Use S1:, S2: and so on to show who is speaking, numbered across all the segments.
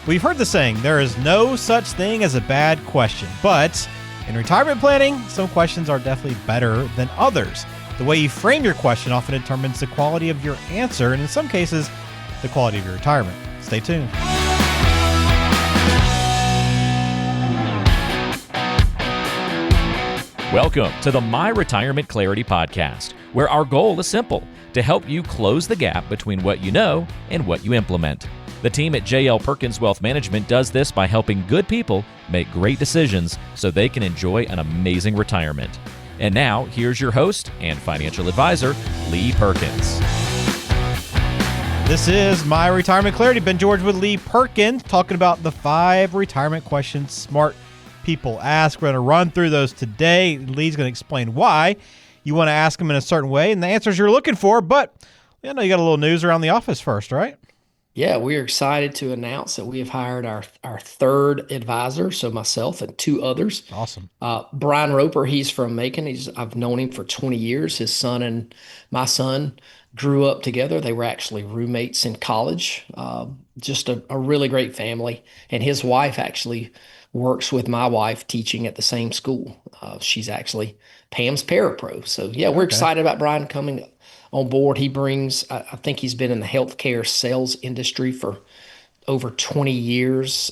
S1: We've heard the saying, there is no such thing as a bad question, but in retirement planning, some questions are definitely better than others. The way you frame your question often determines the quality of your answer, and in some cases, the quality of your retirement. Stay tuned.
S2: Welcome to the My Retirement Clarity Podcast, where our goal is simple, to help you close the gap between what you know and what you implement. The team at JL Perkins Wealth Management does this by helping good people make great decisions so they can enjoy an amazing retirement. And now, here's your host and financial advisor, Lee Perkins.
S1: This is My Retirement Clarity. Ben George with Lee Perkins, talking about the 5 retirement questions smart people ask. We're going to run through those today. Lee's going to explain why you want to ask them in a certain way and the answers you're looking for. But you know, you got a little news around the office first, right?
S3: Yeah, we are excited to announce that we have hired our third advisor, so myself and 2 others.
S1: Awesome.
S3: Brian Roper, he's from Macon. I've known him for 20 years. His son and my son grew up together. They were actually roommates in college. Just a really great family. And his wife actually works with my wife teaching at the same school. She's actually Pam's parapro. So, yeah, we're excited about Brian coming on board. He brings, I think he's been in the healthcare sales industry for over 20 years.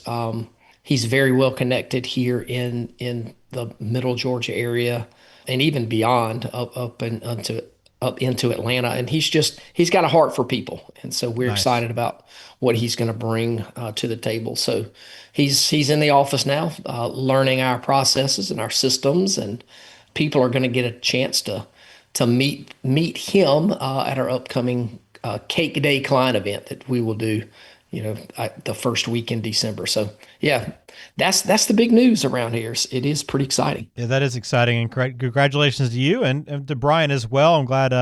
S3: He's very well connected here in the middle Georgia area and even beyond up into Atlanta. And he's got a heart for people. And so we're excited about what he's going to bring to the table. So he's in the office now, learning our processes and our systems, and people are going to get a chance to meet him at our upcoming Cake Day client event that we will do, the first week in December. So yeah, that's the big news around here. It is pretty exciting.
S1: Yeah, that is exciting, and congratulations to you and to Brian as well. I'm glad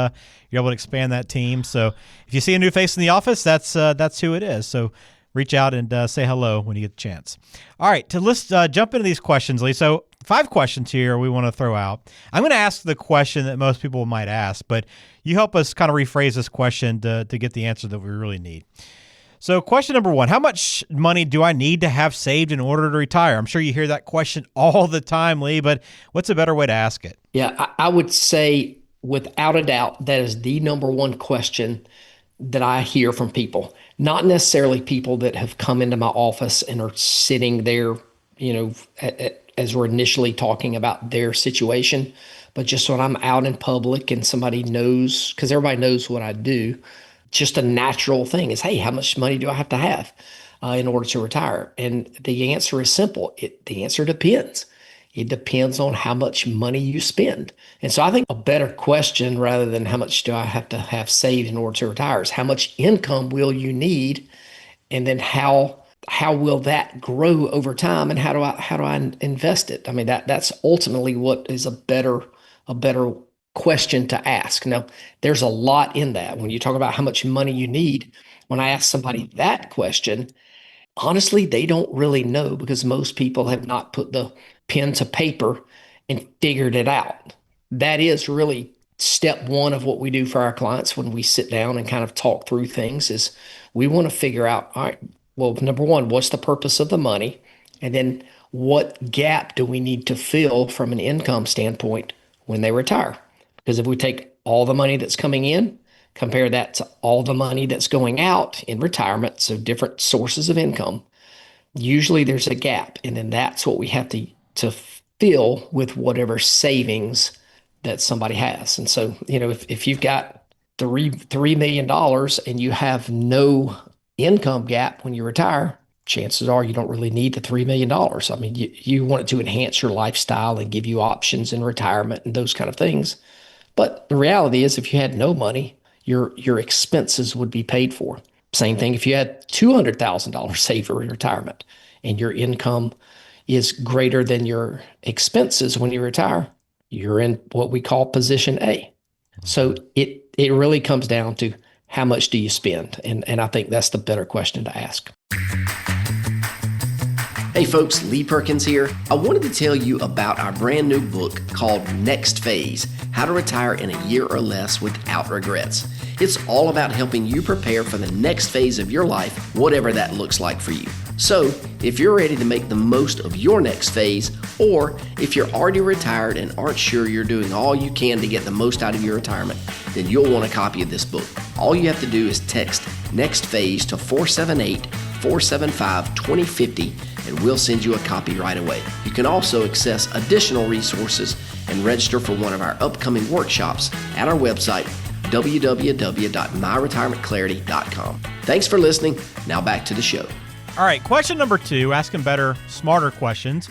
S1: you're able to expand that team. So if you see a new face in the office, that's who it is. So reach out and say hello when you get the chance. All right, let's jump into these questions, Lee. So 5 questions here we want to throw out. I'm going to ask the question that most people might ask, but you help us kind of rephrase this question to get the answer that we really need. So question number 1, how much money do I need to have saved in order to retire? I'm sure you hear that question all the time, Lee, but what's a better way to ask it?
S3: Yeah, I would say without a doubt, that is the number 1 question that I hear from people. Not necessarily people that have come into my office and are sitting there, as we're initially talking about their situation, but just when I'm out in public and somebody knows, because everybody knows what I do, just a natural thing is, hey, how much money do I have to have in order to retire? And the answer is simple. The answer depends. It depends on how much money you spend. And so I think a better question, rather than how much do I have to have saved in order to retire, is how much income will you need? And then how will that grow over time? And how do I invest it? I mean, that's ultimately what is a better question to ask. Now, there's a lot in that. When you talk about how much money you need, when I ask somebody that question, honestly, they don't really know, because most people have not put the pen to paper and figured it out. That is really step 1 of what we do for our clients when we sit down and kind of talk through things, is we want to figure out, all right, well, number 1, what's the purpose of the money? And then what gap do we need to fill from an income standpoint when they retire? Because if we take all the money that's coming in, compare that to all the money that's going out in retirement, so different sources of income, usually there's a gap. And then that's what we have to fill with whatever savings that somebody has. And so, if you've got $3 million and you have no income gap when you retire, chances are you don't really need the $3 million. I mean, you want it to enhance your lifestyle and give you options in retirement and those kind of things. But the reality is, if you had no money, your expenses would be paid for. Same thing if you had $200,000 saved for retirement and your income is greater than your expenses when you retire, you're in what we call position A. So it really comes down to how much do you spend? And I think that's the better question to ask.
S4: Hey folks, Lee Perkins here. I wanted to tell you about our brand new book called Next Phase, How to Retire in a Year or Less Without Regrets. It's all about helping you prepare for the next phase of your life, whatever that looks like for you. So, if you're ready to make the most of your next phase, or if you're already retired and aren't sure you're doing all you can to get the most out of your retirement, then you'll want a copy of this book. All you have to do is text Next Phase to 478-475-2050, and we'll send you a copy right away. You can also access additional resources and register for one of our upcoming workshops at our website, www.myretirementclarity.com. Thanks for listening. Now back to the show.
S1: All right, question number 2, asking better, smarter questions.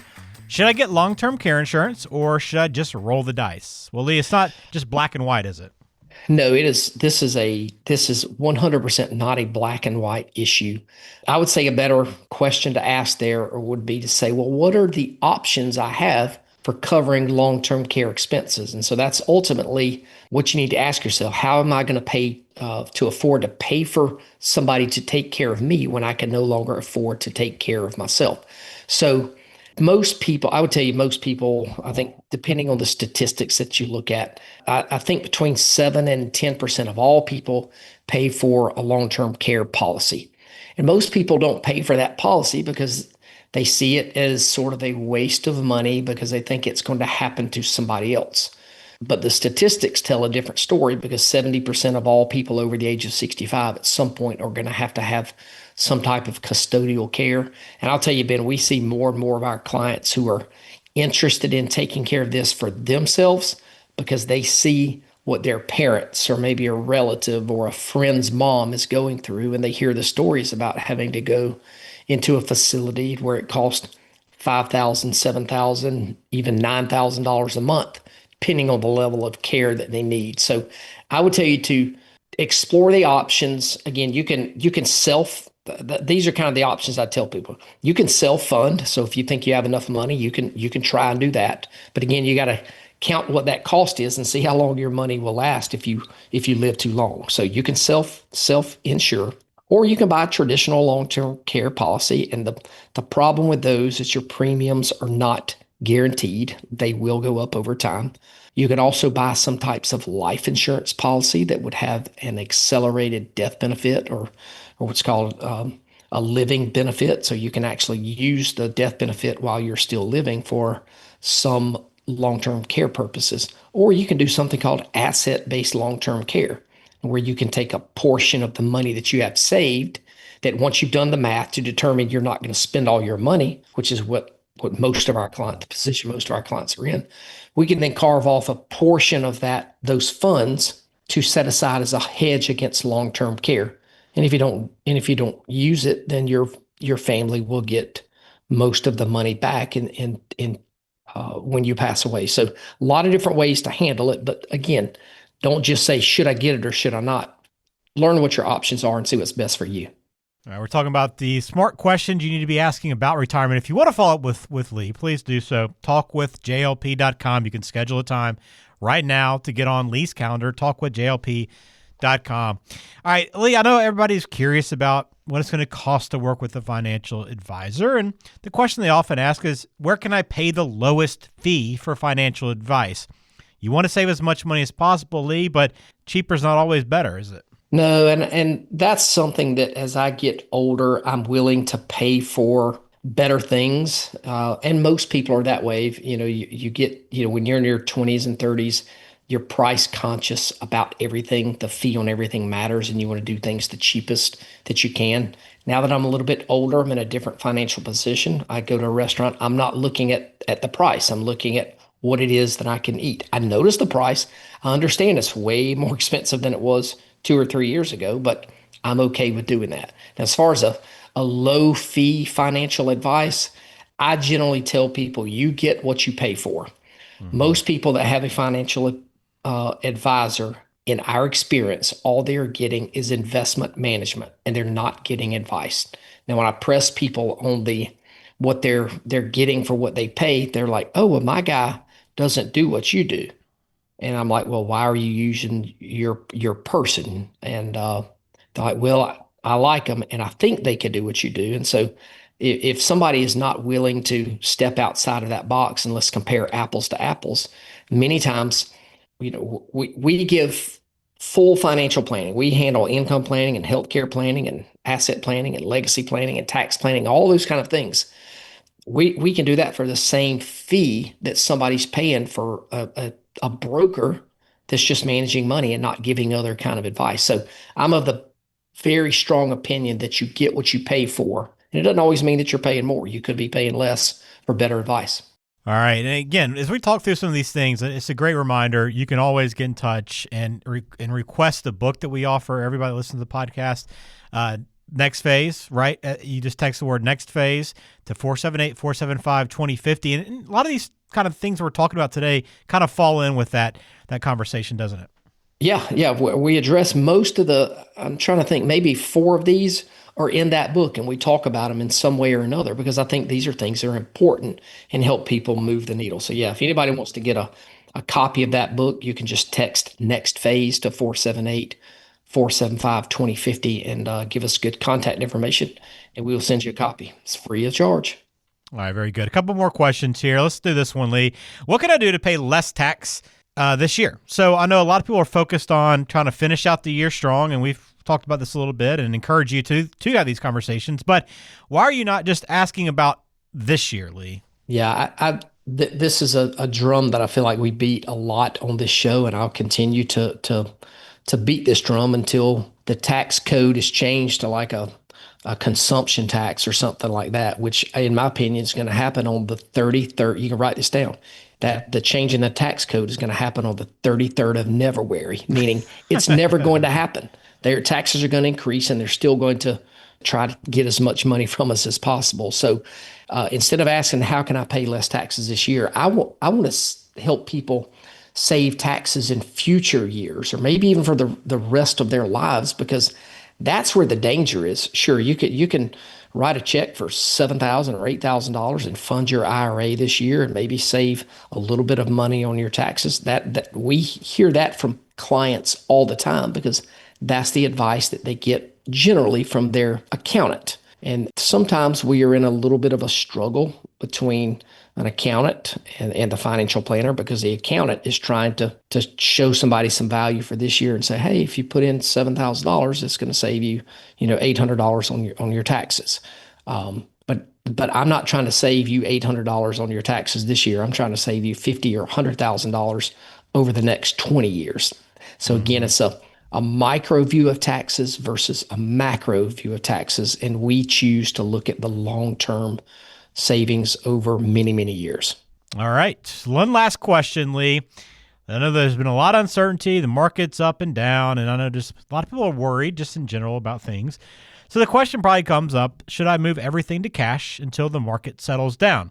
S1: Should I get long-term care insurance or should I just roll the dice? Well, Lee, it's not just black and white, is it?
S3: No, it is. This is 100% not a black and white issue. I would say a better question to ask there would be to say, well, what are the options I have for covering long-term care expenses? And so that's ultimately what you need to ask yourself. How am I going to pay to afford to pay for somebody to take care of me when I can no longer afford to take care of myself? So most people, I would tell you most people, I think depending on the statistics that you look at, I think between 7 and 10% of all people pay for a long-term care policy. And most people don't pay for that policy because they see it as sort of a waste of money because they think it's going to happen to somebody else. But the statistics tell a different story because 70% of all people over the age of 65 at some point are going to have some type of custodial care. And I'll tell you, Ben, we see more and more of our clients who are interested in taking care of this for themselves because they see what their parents or maybe a relative or a friend's mom is going through, and they hear the stories about having to go into a facility where it costs $5,000, $7,000, even $9,000 a month, depending on the level of care that they need. So I would tell you to explore the options. Again, you can these are kind of the options I tell people. You can self-fund. So if you think you have enough money, you can try and do that. But again, you got to count what that cost is and see how long your money will last if you live too long. So you can self-insure, or you can buy a traditional long-term care policy. And the problem with those is your premiums are not guaranteed. They will go up over time. You could also buy some types of life insurance policy that would have an accelerated death benefit or what's called a living benefit. So you can actually use the death benefit while you're still living for some long-term care purposes. Or you can do something called asset-based long-term care, where you can take a portion of the money that you have saved, that once you've done the math to determine you're not going to spend all your money, which is what most of our clients, the position most of our clients are in, we can then carve off a portion of those funds to set aside as a hedge against long-term care. And if you don't use it, then your family will get most of the money back when you pass away. So a lot of different ways to handle it. But again, don't just say, should I get it or should I not? Learn what your options are and see what's best for you.
S1: All right, we're talking about the smart questions you need to be asking about retirement. If you want to follow up with Lee, please do so. Talkwithjlp.com. You can schedule a time right now to get on Lee's calendar, talkwithjlp.com. All right, Lee, I know everybody's curious about what it's going to cost to work with a financial advisor. And the question they often ask is, where can I pay the lowest fee for financial advice? You want to save as much money as possible, Lee, but cheaper is not always better, is it?
S3: No, and that's something that as I get older, I'm willing to pay for better things. And most people are that way. You get, when you're in your 20s and 30s, you're price conscious about everything. The fee on everything matters, and you want to do things the cheapest that you can. Now that I'm a little bit older, I'm in a different financial position. I go to a restaurant. I'm not looking at the price. I'm looking at what it is that I can eat. I notice the price. I understand it's way more expensive than it was 2 or 3 years ago, but I'm okay with doing that. Now, as far as a low fee financial advice, I generally tell people you get what you pay for. Mm-hmm. Most people that have a financial advisor, in our experience, all they're getting is investment management, and they're not getting advice. Now, when I press people on what they're getting for what they pay, they're like, "Oh, well, my guy doesn't do what you do." And I'm like, "Well, why are you using your person?" And they're like, "Well, I like them, and I think they could do what you do." And so if somebody is not willing to step outside of that box, and let's compare apples to apples, many times, we give full financial planning. We handle income planning and healthcare planning and asset planning and legacy planning and tax planning, all those kind of things. We can do that for the same fee that somebody's paying for a broker that's just managing money and not giving other kind of advice. So I'm of the very strong opinion that you get what you pay for. And it doesn't always mean that you're paying more. You could be paying less for better advice.
S1: All right. And again, as we talk through some of these things, it's a great reminder. You can always get in touch and request the book that we offer everybody that listens to the podcast. Next Phase, right? You just text the word Next Phase to 478-475-2050. And a lot of these kind of things we're talking about today kind of fall in with that conversation, doesn't it?
S3: Yeah. We address most of I'm trying to think, maybe 4 of these are in that book, and we talk about them in some way or another, because I think these are things that are important and help people move the needle. So yeah, if anybody wants to get a copy of that book, you can just text Next Phase to 478-475-2050 and give us good contact information, and we will send you a copy. It's free of charge.
S1: All right, very good. A couple more questions here. Let's do this one, Lee. What can I do to pay less tax this year? So I know a lot of people are focused on trying to finish out the year strong, and we've talked about this a little bit and encourage you to have these conversations. But why are you not just asking about this year, Lee?
S3: Yeah, this is a drum that I feel like we beat a lot on this show, and I'll continue to beat this drum until the tax code is changed to like a consumption tax or something like that, which in my opinion is going to happen on the 33rd. You can write this down. That the change in the tax code is going to happen on the 33rd of Neverwary, meaning it's never going to happen. Their taxes are going to increase, and they're still going to try to get as much money from us as possible. So instead of asking, how can I pay less taxes this year, I want to help people save taxes in future years, or maybe even for the rest of their lives, because that's where the danger is. Sure, you can write a check for $7,000 or $8,000 and fund your IRA this year and maybe save a little bit of money on your taxes. That we hear that from clients all the time, because that's the advice that they get generally from their accountant. And sometimes we are in a little bit of a struggle between an accountant and the financial planner, because the accountant is trying to show somebody some value for this year and say, hey, if you put in $7,000, it's going to save you, $800 on your taxes. But I'm not trying to save you $800 on your taxes this year. I'm trying to save you $50,000 or $100,000 over the next 20 years. So again, it's a micro view of taxes versus a macro view of taxes. And we choose to look at the long-term savings over many, many years.
S1: All right. One last question, Lee. I know there's been a lot of uncertainty. The market's up and down, and I know just a lot of people are worried just in general about things. So the question probably comes up, should I move everything to cash until the market settles down?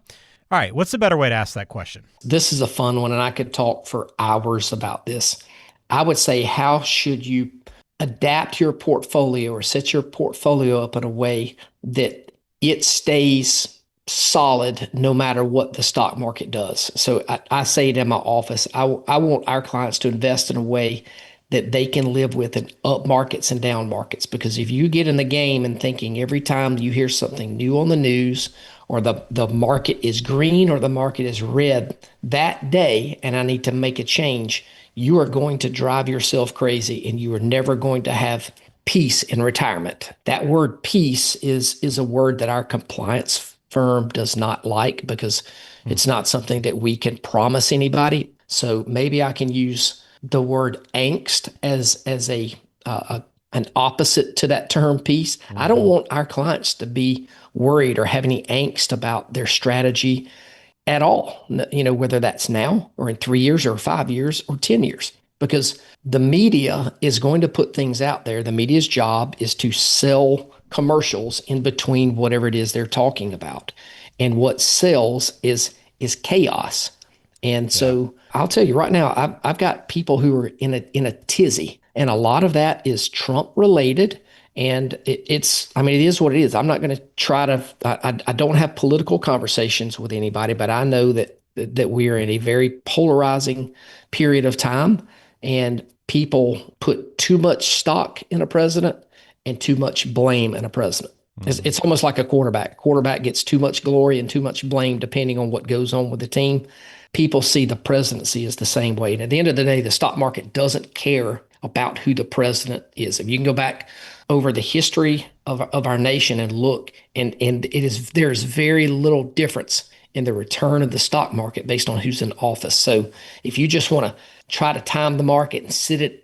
S1: All right. What's the better way to ask that question?
S3: This is a fun one, and I could talk for hours about this. I would say, how should you adapt your portfolio or set your portfolio up in a way that it stays solid no matter what the stock market does? So I say it in my office, I want our clients to invest in a way that they can live with in up markets and down markets. Because if you get in the game and thinking every time you hear something new on the news, or the market is green or the market is red that day, and I need to make a change, you are going to drive yourself crazy, and you are never going to have peace in retirement. That word peace is a word that our compliance firm does not like, because it's not something that we can promise anybody. So maybe I can use the word angst as an opposite to that term peace. I don't want our clients to be worried or have any angst about their strategy at all, whether that's now or in 3 years or 5 years or 10 years, because the media is going to put things out there. The media's job is to sell commercials in between whatever it is they're talking about. And what sells is chaos. And so I'll tell you right now, I've got people who are in a tizzy, and a lot of that is Trump related. And it is what it is. I'm not going to try to, I don't have political conversations with anybody, but I know that we are in a very polarizing period of time, and people put too much stock in a president and too much blame in a president. It's almost like a quarterback. Quarterback gets too much glory and too much blame depending on what goes on with the team. People see the presidency as the same way. And at the end of the day, the stock market doesn't care about who the president is. If you can go back over the history of our nation and look, and there's very little difference in the return of the stock market based on who's in office. So if you just want to try to time the market and sit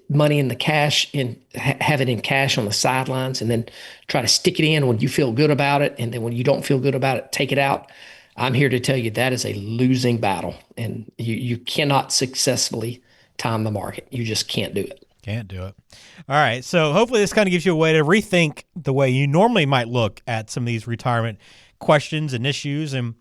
S3: money in the cash and have it in cash on the sidelines, and then try to stick it in when you feel good about it, and then when you don't feel good about it, take it out. I'm here to tell you that is a losing battle, and you cannot successfully time the market. You just can't do it.
S1: Can't do it. All right. So hopefully this kind of gives you a way to rethink the way you normally might look at some of these retirement questions and issues and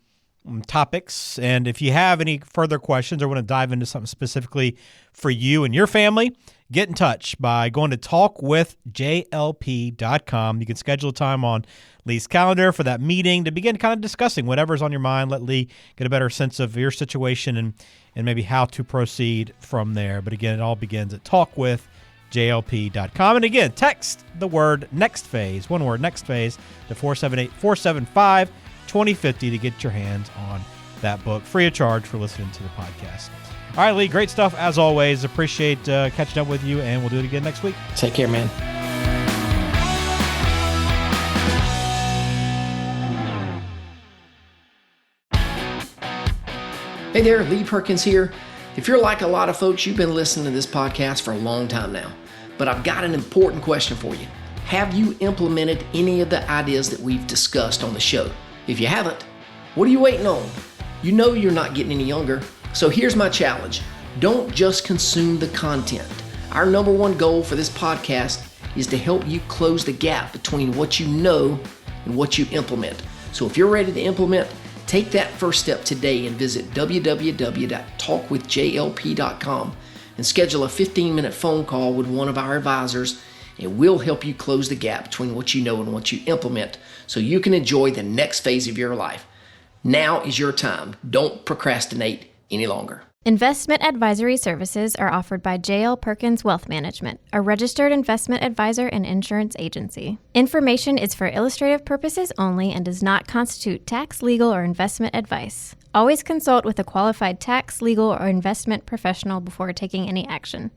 S1: topics. And if you have any further questions or want to dive into something specifically for you and your family, get in touch by going to talkwithjlp.com. You can schedule a time on Lee's calendar for that meeting to begin kind of discussing whatever's on your mind. Let Lee get a better sense of your situation and maybe how to proceed from there. But again, it all begins at talkwithjlp.com. And again, text the word next phase, one word, next phase, to 478-475-2050 to get your hands on that book free of charge for listening to the podcast. All right, Lee, great stuff as always. Appreciate catching up with you, and we'll do it again next week.
S3: Take care, man. Hey there, Lee Perkins here. If you're like a lot of folks, you've been listening to this podcast for a long time now, but I've got an important question for you. Have you implemented any of the ideas that we've discussed on the show? If you haven't, what are you waiting on? You know you're not getting any younger, so here's my challenge. Don't just consume the content. Our number one goal for this podcast is to help you close the gap between what you know and what you implement. So if you're ready to implement, take that first step today and visit www.talkwithjlp.com and schedule a 15-minute phone call with one of our advisors, and we'll help you close the gap between what you know and what you implement so you can enjoy the next phase of your life. Now is your time. Don't procrastinate any longer.
S5: Investment advisory services are offered by J.L. Perkins Wealth Management, a registered investment advisor and insurance agency. Information is for illustrative purposes only and does not constitute tax, legal, or investment advice. Always consult with a qualified tax, legal, or investment professional before taking any action.